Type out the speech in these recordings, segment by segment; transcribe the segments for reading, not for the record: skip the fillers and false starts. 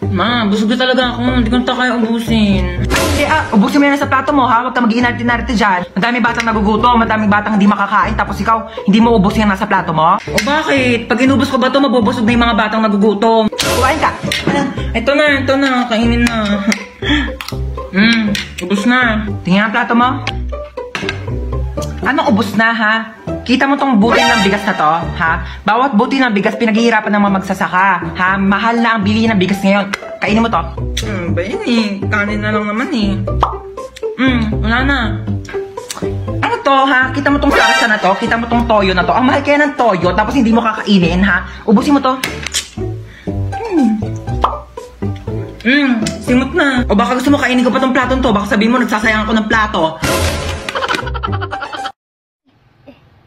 Ma, busog na talaga ako. Hindi ko na kaya ubusin. Hindi ubusin mo yan sa plato mo ha. Huwag ka mag-iinarte-narte dyan. Madaming batang nagugutom, madaming batang hindi makakain. Tapos ikaw, hindi mo ubusin yan nasa plato mo? O bakit? Pag inubos ko ba ito, mabubusog na yung mga batang nagugutom. Kumain ka. Ito na. Kainin na. Ubos na. Tingnan ang plato mo. Anong ubos na ha? Kita mo tong butil ng bigas na to, ha? Bawat butil ng bigas pinaghihirapan ng mga magsasaka, ha? Mahal na ang bilihin ng bigas ngayon. Kainin mo to. Ba yun eh? Kanin na lang naman eh. Wala na. Ano to, ha? Kita mo tong salsa na to? Kita mo tong toyo na to? Ang mahal kaya ng toyo, tapos hindi mo kakainin, ha? Ubusin mo to. Simot na. O baka gusto mo kainin ko pa tong platong to? Baka sabihin mo nagsasayang ako ng plato.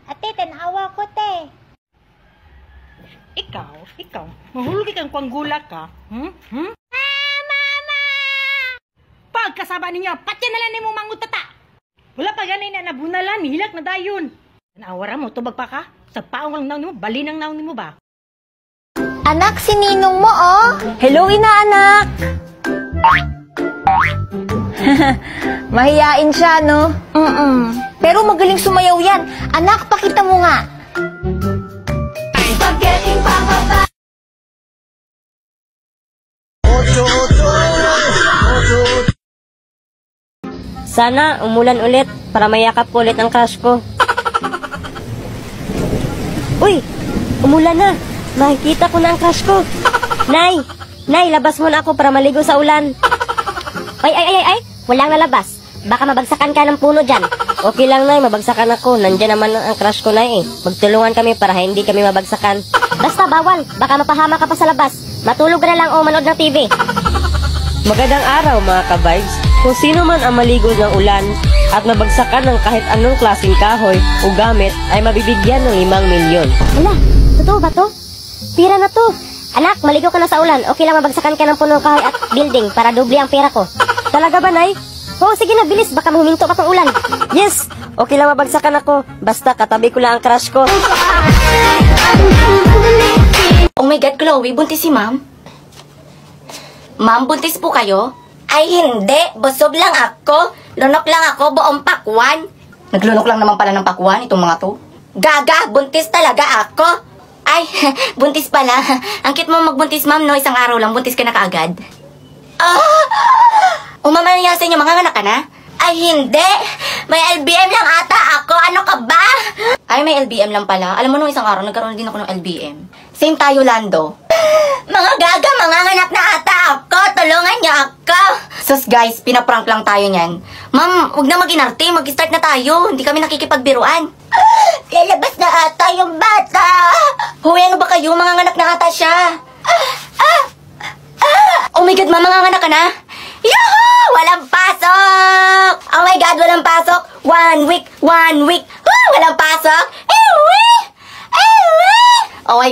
Ate, tanawa ko, te. Ikaw, mahulog kang kwanggula ka. Mama! Pagkasaba ninyo, patya na lang ni mo mangutata. Wala pa ganay na nabunalan, hilak na dayon. Naawara mo, tubag pa ka? Sa paong lang naon mo, bali ng naon mo ba? Anak, si Ninong mo, oh. Hello, inaanak! Mahiyain siya, no? Pero magaling sumayaw yan. Anak, pakita mo nga. Spaghetti pababa. Sana umulan ulit para mayakap ko ulit ang crush ko. Uy! Umulan na! Makikita ko na ang crush ko. Nay! Labas mo na ako para maligo sa ulan. Ay! Walang lalabas. Baka mabagsakan ka ng puno dyan. Okay lang, Nay. Mabagsakan ako. Nandiyan naman ang crush ko, Nay, eh. Magtulungan kami para hindi kami mabagsakan. Basta bawal. Baka mapahama ka pa sa labas. Matulog ka na lang o manood ng TV. Magandang araw, mga ka-vibes. Kung sino man ang maligo ng ulan at mabagsakan ng kahit anong klaseng kahoy o gamit ay mabibigyan ng 5 milyon. Hala, totoo ba to? Pira na to. Anak, maligo ka na sa ulan. Okay lang mabagsakan ka ng punong kahoy at building para doble ang pera ko. Talaga ba, Nay? Oo, sige na, bilis. Baka huminto pa tong ulan. Yes! Okay lang mabagsakan ako. Basta katabi ko lang ang crush ko. Oh my God, Chloe, buntis si Ma'am? Ma'am, buntis po kayo? Ay, hindi. Busog lang ako. Lunok lang ako, buong pakwan. Naglunok lang naman pala ng pakwan itong mga to. Gaga, buntis talaga ako. Ay, buntis pala. Ang cute mo magbuntis, Ma'am, no? Isang araw lang, buntis ka na kaagad. Umamanaya sa inyo, mga anak ka na? Ay, hindi. May LBM lang ata ako. Ano ka ba? Ay, may LBM lang pala. Alam mo, nung isang araw, nagkaroon din ako ng LBM. Same tayo, Lando. Mga gaga, mga anak na ata ako. Tulungan niyo ako. Sus, guys, pinaprank lang tayo niyan. Ma'am, huwag na mag-inarte. Mag-start na tayo. Hindi kami nakikipagbiruan. Lalabas na ata yung bata. Hoy, ano ba kayo? Mga anak na ata siya. Oh my God, ma'am, mga anak ka na? Yahoo! Walang pasok! Oh my God, walang pasok! 1 week! Walang pasok! Oh my